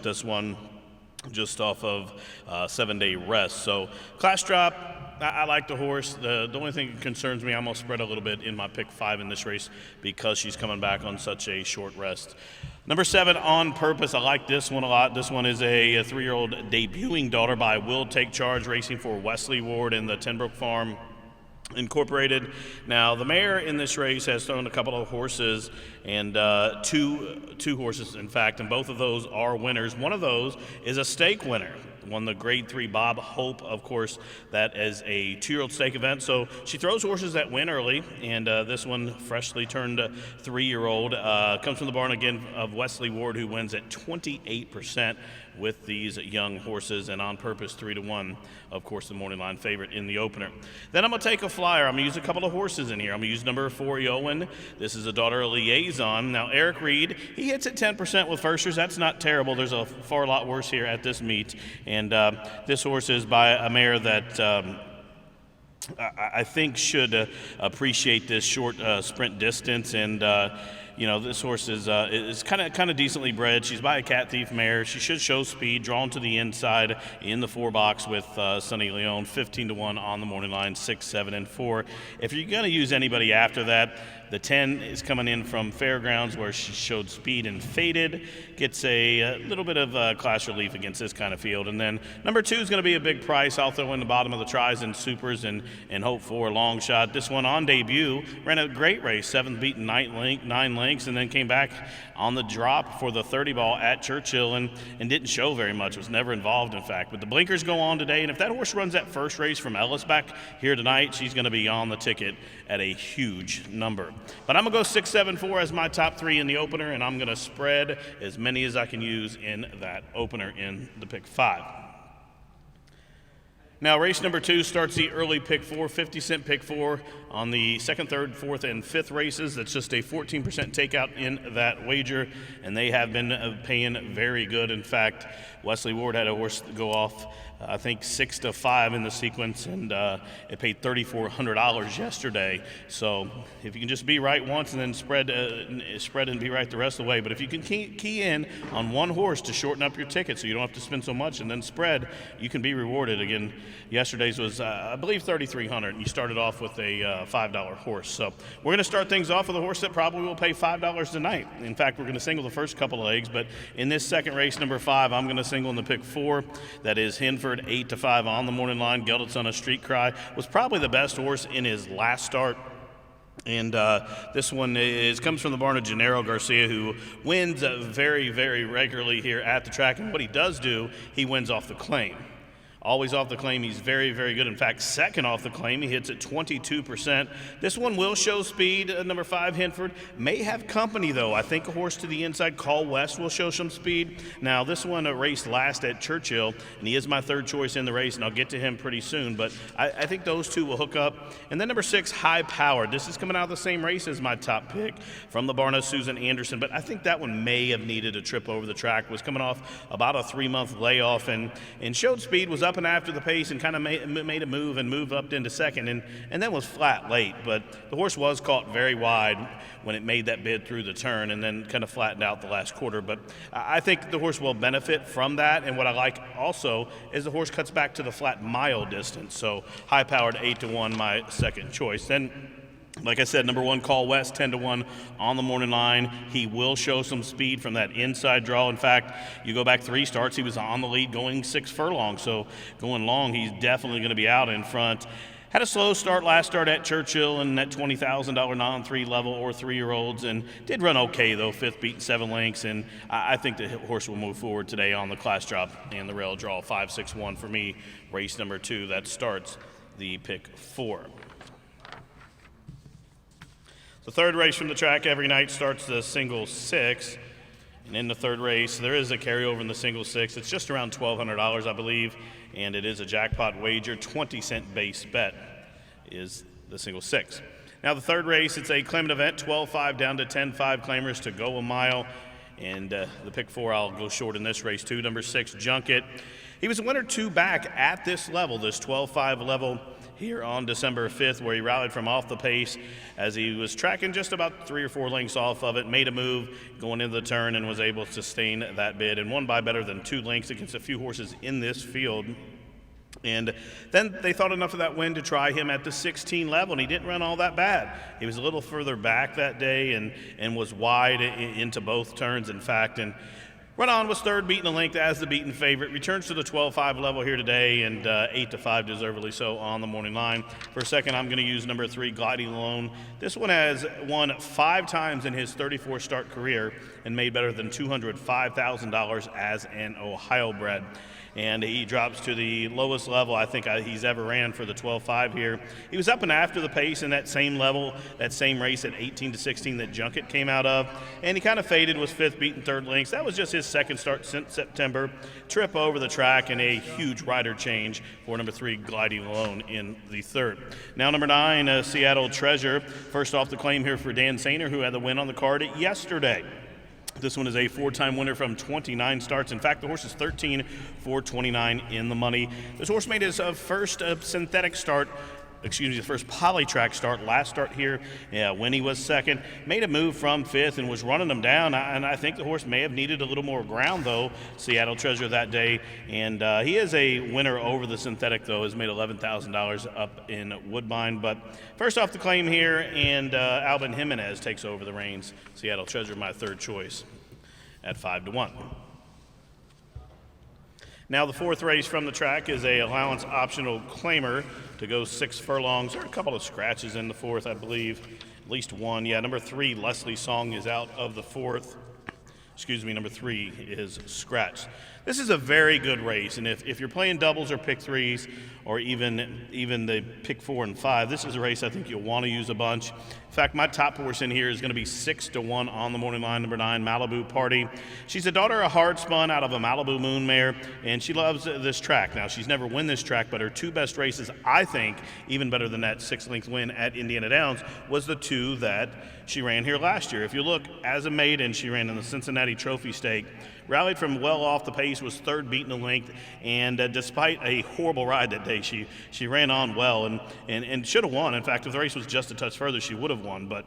took this one just off of 7-day rest. So class drop, I like the horse. The only thing that concerns me, I'm going to spread a little bit in my pick 5 in this race because she's coming back on such a short rest. Number 7, On Purpose. I like this one a lot. This one is a 3-year-old debuting daughter by Will Take Charge, racing for Wesley Ward in the Tenbrook Farm Incorporated. Now, the mare in this race has thrown a couple of horses, and two horses, in fact, and both of those are winners. One of those is a stake winner. Won the Grade 3 Bob Hope, of course. That is a 2-year-old stake event. So she throws horses that win early, and this one, freshly turned 3-year-old, comes from the barn again of Wesley Ward, who wins at 28% with these young horses, and On Purpose 3-1, of course, the morning line favorite in the opener. Then I'm going to take a flyer. I'm going to use a couple of horses in here. I'm going to use number 4, Yowen. This is a daughter of Liaison. Now, Eric Reed, he hits at 10% with firsters. That's not terrible. There's a far lot worse here at this meet. And this horse is by a mare that I think should appreciate this short sprint distance. And this horse is kind of decently bred. She's by a Cat Thief mare. She should show speed, drawn to the inside in the 4 box with Sunny Leone, 15-1 on the morning line, 6, 7, and 4. If you're going to use anybody after that, the 10 is coming in from Fairgrounds, where she showed speed and faded. Gets a little bit of class relief against this kind of field. And then number 2 is going to be a big price. I'll throw in the bottom of the tries and supers and hope for a long shot. This one on debut ran a great race, 7th beaten 9 lengths, and then came back on the drop for the 30 ball at Churchill and didn't show very much. Was never involved, in fact. But the blinkers go on today, and if that horse runs that first race from Ellis back here tonight, she's going to be on the ticket at a huge number. But I'm going to go 6, 7, 4 as my top 3 in the opener, and I'm going to spread as many as I can use in that opener in the pick 5. Now, race number 2 starts the early pick 4, 50-cent pick 4 on the 2nd, 3rd, 4th, and 5th races. That's just a 14% takeout in that wager, and they have been paying very good. In fact, Wesley Ward had a horse go off, I think 6 to 5 in the sequence, and it paid $3,400 yesterday. So if you can just be right once and then spread and be right the rest of the way. But if you can key in on one horse to shorten up your ticket so you don't have to spend so much and then spread, you can be rewarded. Again, yesterday's was, I believe, $3,300, and you started off with a $5 horse. So we're going to start things off with a horse that probably will pay $5 tonight. In fact, we're going to single the first couple of legs, but in this second race, number 5, I'm going to single in the pick 4. That is Henford, 8 to 5 on the morning line. Gelded Son of Street Cry was probably the best horse in his last start. And this one comes from the barn of Gennaro Garcia, who wins very, very regularly here at the track. And what he does do, he wins off the claim. Always off the claim. He's very, very good. In fact, second off the claim. He hits at 22%. This one will show speed. Number 5, Henford, may have company, though. I think a horse to the inside, Call West, will show some speed. Now, this one raced last at Churchill, and he is my 3rd choice in the race, and I'll get to him pretty soon. But I think those 2 will hook up. And then number 6, High Powered. This is coming out of the same race as my top pick from the barn of Susan Anderson. But I think that one may have needed a trip over the track. Was coming off about a 3-month layoff and showed speed, was up and after the pace and kind of made a move and moved up into second and then was flat late. But the horse was caught very wide when it made that bid through the turn and then kind of flattened out the last quarter. But I think the horse will benefit from that. And what I like also is the horse cuts back to the flat mile distance. So High Powered, 8 to 1, my second choice. Then, like I said, number 1, Call West, 10 to 1 on the morning line. He will show some speed from that inside draw. In fact, you go back 3 starts, he was on the lead going 6 furlongs. So going long, he's definitely going to be out in front. Had a slow start last start at Churchill in that $20,000 non-3 level or 3-year-olds, and did run okay, though, 5th beaten 7 lengths. And I think the horse will move forward today on the class drop and the rail draw. 5, 6, 1 for me, race number 2. That starts the pick 4. The third race from the track every night starts the single 6. And in the third race, there is a carryover in the single 6. It's just around $1,200, I believe, and it is a jackpot wager. 20-cent base bet is the single 6. Now, the third race, it's a claimant event, 12-5 down to 10-5 claimers to go a mile. And the pick 4, I'll go short in this race, too. Number 6, Junket. He was a winner 2 back at this level, this 12-5 level. here on December 5th, where he rallied from off the pace as he was tracking just about 3 or 4 lengths off of it, made a move going into the turn and was able to sustain that bid and won by better than 2 lengths against a few horses in this field. And then they thought enough of that win to try him at the 16 level, and he didn't run all that bad. He was a little further back that day and was wide into both turns, in fact, and Run On was third, beating the length as the beaten favorite. Returns to the 12-5 level here today, and 8-5 deservedly so on the morning line. For a second, I'm going to use number 3, Gliding Alone. This one has won 5 times in his 34-start career and made better than $205,000 as an Ohio bred. And he drops to the lowest level I think he's ever ran for the 12-5 here. He was up and after the pace in that same level, that same race at 18-16 that Junket came out of, and he kind of faded, was 5th, beaten 3rd lengths. That was just his second start since September. Trip over the track and a huge rider change for number 3, Gliding Alone in the 3rd. Now number 9, Seattle Treasure. First off the claim here for Dan Sainer, who had the win on the card yesterday. This one is a 4-time winner from 29 starts. In fact, the horse is 13 for 29 in the money. This horse made his first synthetic start, the first polytrack start, last start here when he was second. Made a move from 5th and was running them down, and I think the horse may have needed a little more ground, though, Seattle Treasure that day. And he is a winner over the synthetic, though, has made $11,000 up in Woodbine. But first off the claim here, and Alvin Jimenez takes over the reins. Seattle Treasure, my 3rd choice at 5-1. Now the 4th race from the track is a allowance optional claimer to go 6 furlongs. There are a couple of scratches in the 4th, I believe. At least one. Yeah, number 3, Leslie Song, is out of the 4th. Number 3 is scratched. This is a very good race, and if you're playing doubles or pick 3s or even the pick 4 and 5, this is a race I think you'll want to use a bunch. In fact, my top horse in here is going to be 6-1 on the morning line, number 9, Malibu Party. She's a daughter of Hard Spun out of a Malibu Moon mare, and she loves this track. Now, she's never won this track, but her 2 best races, I think, even better than that 6-length win at Indiana Downs, was the 2 that she ran here last year. If you look, as a maiden, she ran in the Cincinnati Trophy Stake, rallied from well off the pace, was 3rd, beaten the length, and despite a horrible ride that day, she ran on well and should have won. In fact, if the race was just a touch further, she would have won, but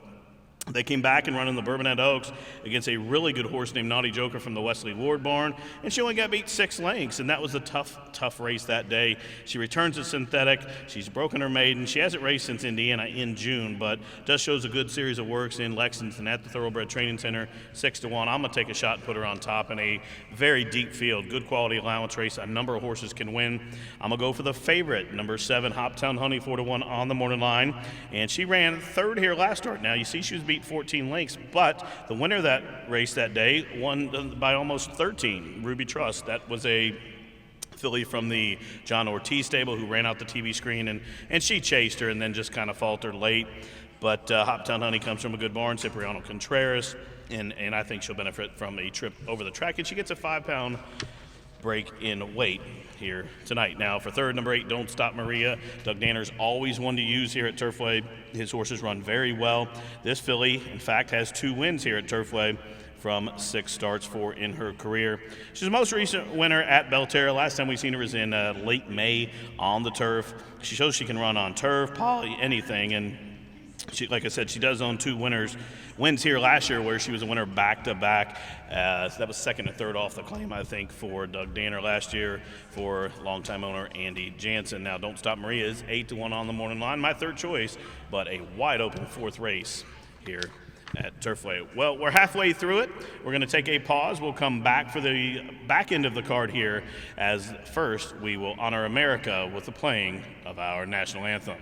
they came back and run in the Bourbonnais Oaks against a really good horse named Naughty Joker from the Wesley Ward barn, and she only got beat 6 lengths, and that was a tough race that day. She returns to synthetic. She's broken her maiden. She hasn't raced since Indiana in June, but does shows a good series of works in Lexington at the Thoroughbred Training Center, 6-1. I'm going to take a shot and put her on top in a very deep field, good quality allowance race. A number of horses can win. I'm going to go for the favorite, number 7, Hoptown Honey, 4-1 on the morning line, and she ran 3rd here last start. Now, you see she was beat 14 lengths, but the winner of that race that day won by almost 13, Ruby Trust. That was a filly from the John Ortiz stable who ran out the TV screen, and she chased her and then just kind of faltered late. But Hoptown Honey comes from a good barn, Cipriano Contreras, and I think she'll benefit from a trip over the track, and she gets a 5-pound break in weight here tonight. Now for 3rd, number 8, Don't Stop Maria. Doug Danner's always one to use here at Turfway. His horses run very well. This filly, in fact, has 2 wins here at Turfway from 6 starts in her career. She's the most recent winner at Belterra. Last time we seen her was in late May on the turf. She shows she can run on turf, poly, anything, and she, like I said, she does own 2 wins here last year where she was a winner back-to-back. So that was 2nd and 3rd off the claim, I think, for Doug Danner last year for longtime owner Andy Jansen. Now, Don't Stop Maria is 8-1 on the morning line, my 3rd choice, but a wide-open 4th race here at Turfway. Well, we're halfway through it. We're going to take a pause. We'll come back for the back end of the card here, as first we will honor America with the playing of our national anthem.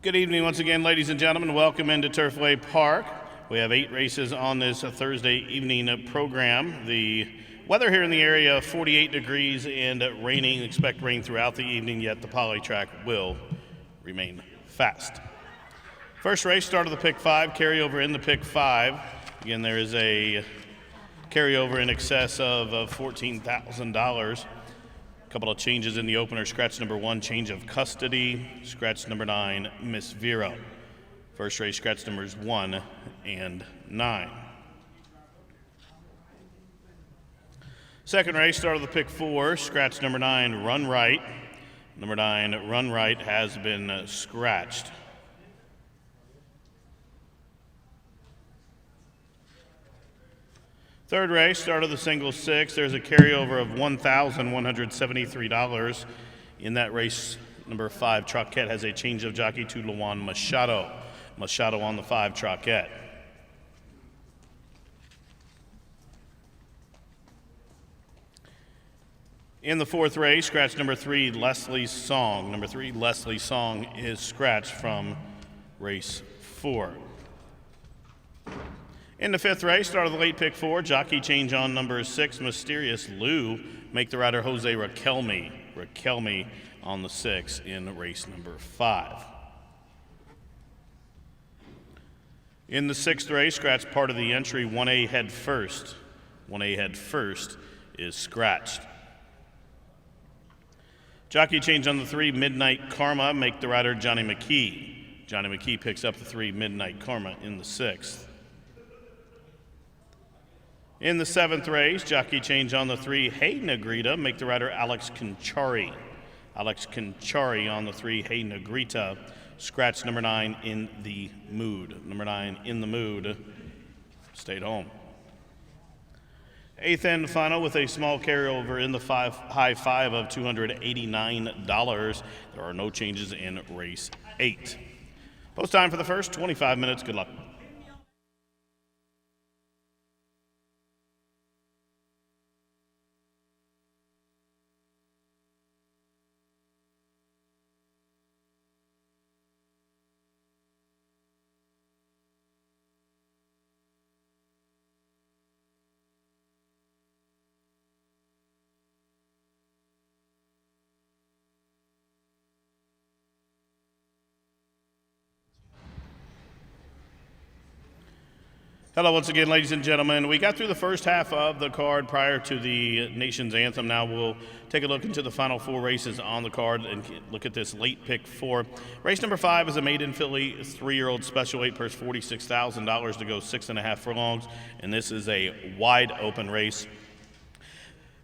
Good evening once again, ladies and gentlemen. Welcome into Turfway Park. We have 8 races on this Thursday evening program. The weather here in the area, 48 degrees and raining. Expect rain throughout the evening, yet the poly track will remain fast. First race, start of the pick 5, carryover in the pick 5. Again, there is a carryover in excess of $14,000. A couple of changes in the opener. Scratch number 1, change of custody. Scratch number 9, Miss Vera. First race, scratch numbers 1 and 9. Second race, start of the pick 4, scratch number 9, Run Right. Number 9, Run Right, has been scratched. Third race, start of the single 6. There's a carryover of $1,173. In that race, number 5, Troquette has a change of jockey to Luan Machado. Machado on the 5, Troquette. In the fourth race, scratch number 3, Leslie Song. Number 3, Leslie Song, is scratched from race 4. In the fifth race, start of the late pick 4, jockey change on number 6, Mysterious Lou. Make the rider Jose Raquelme on the 6 in race number 5. In the sixth race, scratch part of the entry, 1A Head First. 1A Head First is scratched. Jockey change on the 3, Midnight Karma. Make the rider Johnny McKee. Johnny McKee picks up the 3, Midnight Karma, in the 6th. In the seventh race, jockey change on the 3, Hey Negrita. Make the rider Alex Conchari. Alex Conchari on the 3, Hey Negrita. Scratch number 9, In the Mood. Number 9, In the Mood, stayed home. Eighth and final with a small carryover in the high 5 of $289. There are no changes in race 8. Post time for the first 25 minutes. Good luck. Hello once again, ladies and gentlemen. We got through the first half of the card prior to the nation's anthem. Now we'll take a look into the final 4 races on the card and look at this late pick 4. Race number 5 is a maiden filly, 3-year-old special weight, purse $46,000 to go 6.5 furlongs, and this is a wide open race.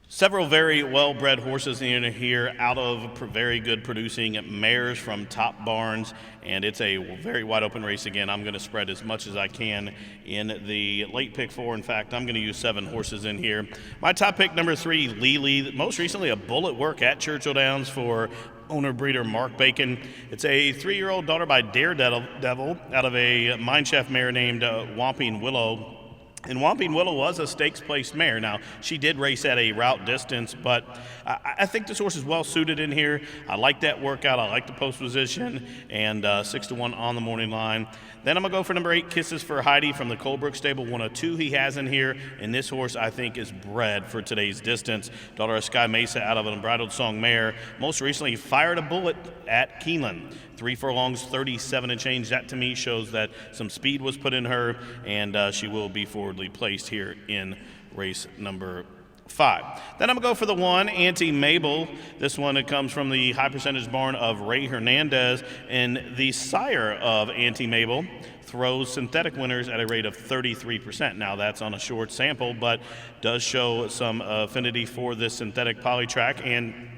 Several very well-bred horses in here out of very good producing mares from top barns, and it's a very wide-open race. Again, I'm going to spread as much as I can in the late pick 4. In fact, I'm going to use 7 horses in here. My top pick, number 3, Lily. Most recently, a bullet work at Churchill Downs for owner-breeder Mark Bacon. It's a 3-year-old daughter by Daredevil out of a mineshaft mare named Whomping Willow. And Whomping Willow was a stakes-placed mare. Now, she did race at a route distance, but I think this horse is well-suited in here. I like that workout. I like the post position, and 6-1 on the morning line. Then I'm going to go for number 8, Kisses for Heidi from the Colebrook stable. 1 of 2 he has in here, and this horse, I think, is bred for today's distance. Daughter of Sky Mesa out of an Unbridled Song mare. Most recently fired a bullet at Keeneland. 3 furlongs, 37 and change. That, to me, shows that some speed was put in her, and she will be forwardly placed here in race number 5. Then I'm going to go for the 1, Auntie Mabel. This one, it comes from the high percentage barn of Ray Hernandez, and the sire of Auntie Mabel throws synthetic winners at a rate of 33%. Now, that's on a short sample, but does show some affinity for this synthetic poly track, and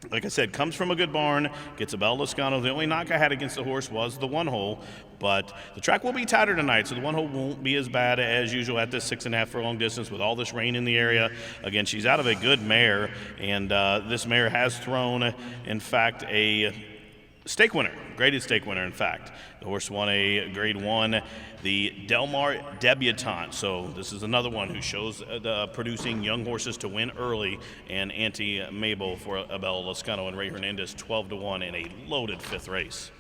like I said, comes from a good barn, gets a Bella Lascano. The only knock I had against the horse was the 1 hole, but the track will be tighter tonight, so the 1 hole won't be as bad as usual at this 6.5 furlong distance with all this rain in the area. Again, she's out of a good mare, and this mare has thrown, in fact, a stake winner, graded stake winner, in fact. The horse won a grade 1, the Del Mar Debutante. So this is another one who shows producing young horses to win early, and Auntie Mabel for Bella Lascano and Ray Hernandez 12-1 in a loaded 5th race.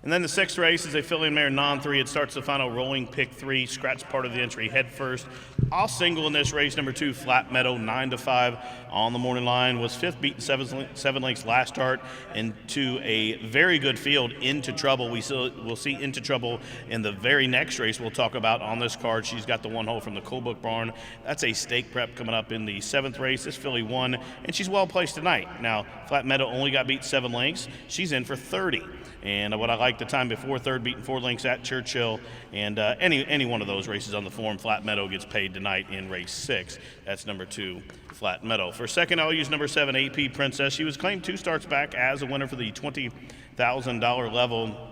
And then the sixth race is a filly and mare non-3. It starts the final rolling pick 3, scratch part of the entry head first. I'll single in this race. Number 2, Flat Meadow, 9-5 on the morning line. Was fifth, beaten seven lengths last start into a very good field, Into Trouble. We'll see Into Trouble in the very next race we'll talk about on this card. She's got the one hole from the Colebrook barn. That's a stake prep coming up in the 7th race. This filly won, and she's well placed tonight. Now, Flat Meadow only got beat 7 lengths. She's in for 30. And what I like the time before, third, beaten 4 lengths at Churchill. And any one of those races on the form, Flat Meadow gets paid tonight in race 6. That's number 2, Flat Meadow. For second, I'll use number 7, AP Princess. She was claimed 2 starts back as a winner for the $20,000 level.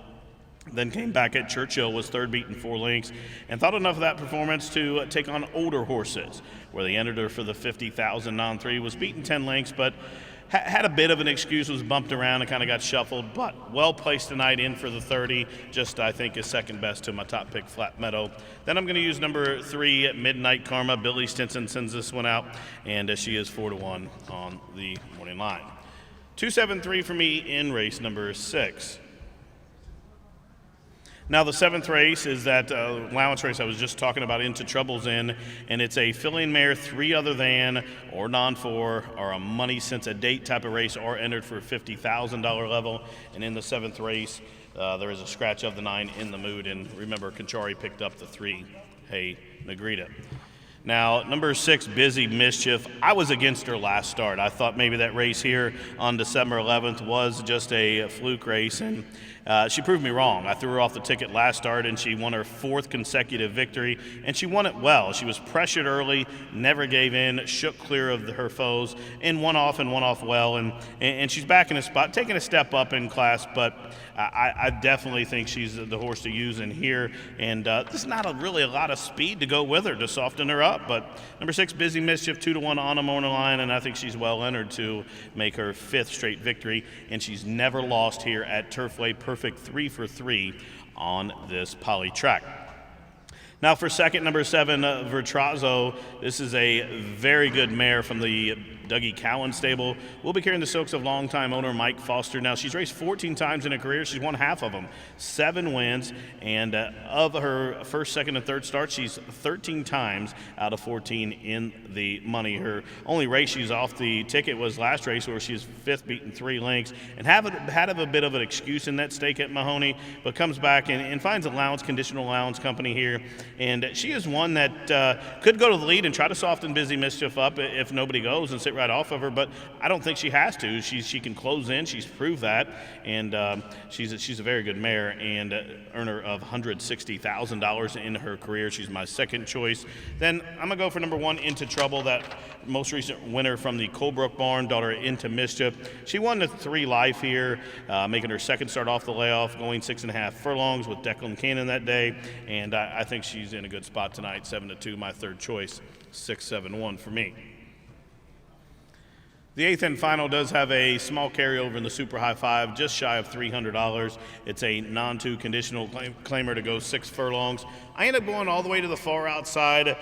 Then came back at Churchill, was third, beaten 4 lengths, and thought enough of that performance to take on older horses, where they entered her for the $50,000 non-3, was beaten 10 lengths, but had a bit of an excuse, was bumped around and kind of got shuffled, but well placed tonight, in for the 30. Just, I think, is second best to my top pick, Flat Meadow. Then I'm going to use number 3, Midnight Karma. Billy Stinson sends this one out, and she is 4-1 on the morning line. 2-7-3 for me in race number 6. Now, the 7th race is that allowance race I was just talking about, Into Trouble's in, and it's a filly and mare 3 other than or non-4 or a money since a date type of race, or entered for a $50,000 level. And in the 7th race, there is a scratch of the 9, In the Mood, and remember, Conchari picked up the 3, Hey Negrita. Now, number 6, Busy Mischief. I was against her last start. I thought maybe that race here on December 11th was just a fluke race, and she proved me wrong. I threw her off the ticket last start, and she won her 4th consecutive victory, and she won it well. She was pressured early, never gave in, shook clear of her foes, and won off well, and she's back in a spot, taking a step up in class, but I definitely think she's the horse to use in here, and there's not really a lot of speed to go with her to soften her up, but number 6, Busy Mischief, 2-1 on the morning line, and I think she's well entered to make her 5th straight victory, and she's never lost here at Turfway. Perfect 3 for 3 on this poly track. Now for second, number 7, Vertrazzo. This is a very good mare from the Dougie Cowan stable. We'll be carrying the silks of longtime owner Mike Foster. Now, she's raced 14 times in her career. She's won half of them, 7 wins, and of her first, second, and third starts, she's 13 times out of 14 in the money. Her only race she's off the ticket was last race, where she was 5th, beaten 3 lengths, and had a bit of an excuse in that stake at Mahoney, but comes back and finds conditional allowance company here. And she is one that could go to the lead and try to soften Busy Mischief up if nobody goes and sit right off of her, but I don't think she has to. She can close in. She's proved that, and she's a very good mare and earner of $160,000 in her career. She's my second choice. Then I'm going to go for number 1, Into Trouble, that most recent winner from the Colebrook barn, daughter Into Mischief. She won the 3 life here, making her second start off the layoff, going 6.5 furlongs with Declan Cannon that day, and I think she's in a good spot tonight. 7-2, my third choice. 6-7-1 for me. The 8th and final does have a small carryover in the Super High 5, just shy of $300. It's a non-2 conditional claimer to go 6 furlongs. I end up going all the way to the far outside.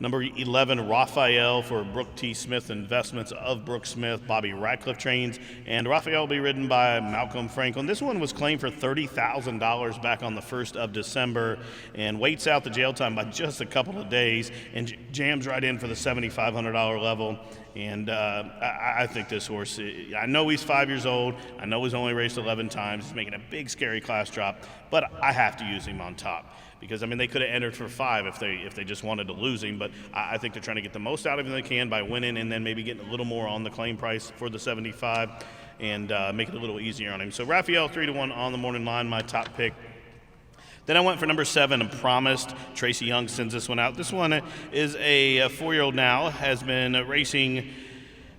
Number 11, Raphael, for Brooke T. Smith Investments of Brooke Smith, Bobby Radcliffe trains, and Raphael will be ridden by Malcolm Franklin. This one was claimed for $30,000 back on the 1st of December and waits out the jail time by just a couple of days and jams right in for the $7,500 level. And I think this horse, I know he's 5 years old. I know he's only raced 11 times. He's making a big, scary class drop, but I have to use him on top. Because, I mean, they could have entered for 5 if they just wanted to lose him, but I think they're trying to get the most out of him they can by winning and then maybe getting a little more on the claim price for the 75 and make it a little easier on him. So Raphael, 3-1 on the morning line, my top pick. Then I went for number 7, and Promised. Tracy Young sends this one out. This one is a 4-year-old now, has been racing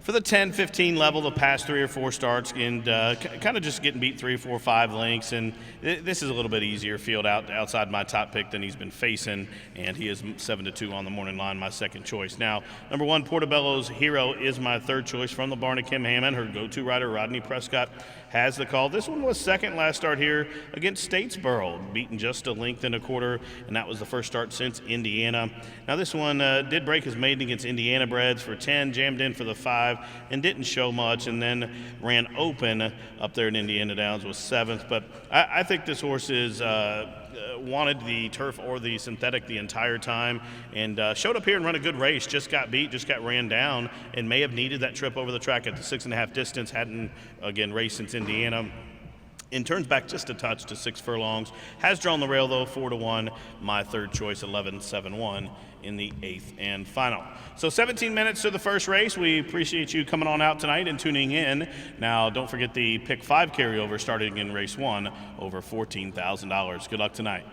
for the 10-15 level the past 3 or 4 starts, and kind of just getting beat 3, 4, 5 lengths, and this is a little bit easier field outside my top pick than he's been facing, and he is 7-2 on the morning line, my second choice. Now, number 1, Portobello's Hero is my third choice from the barn of Kim Hammond. Her go-to rider, Rodney Prescott, has the call. This one was second last start here against Statesboro, beaten just a length and a quarter, and that was the first start since Indiana. Now, this one did break his maiden against Indiana breds for 10, jammed in for the 5, 5 and didn't show much, and then ran open up there in Indiana Downs, was 7th. But I think this horse is wanted the turf or the synthetic the entire time, and showed up here and run a good race. Just got beat, just got ran down, and may have needed that trip over the track at the 6.5 distance. Hadn't, again, raced since Indiana. And turns back just a touch to 6 furlongs. Has drawn the rail, though, 4-1. My third choice, 11-7-1 in the 8th and final. So 17 minutes to the first race. We appreciate you coming on out tonight and tuning in. Now, don't forget the Pick 5 carryover starting in race 1, over $14,000. Good luck tonight.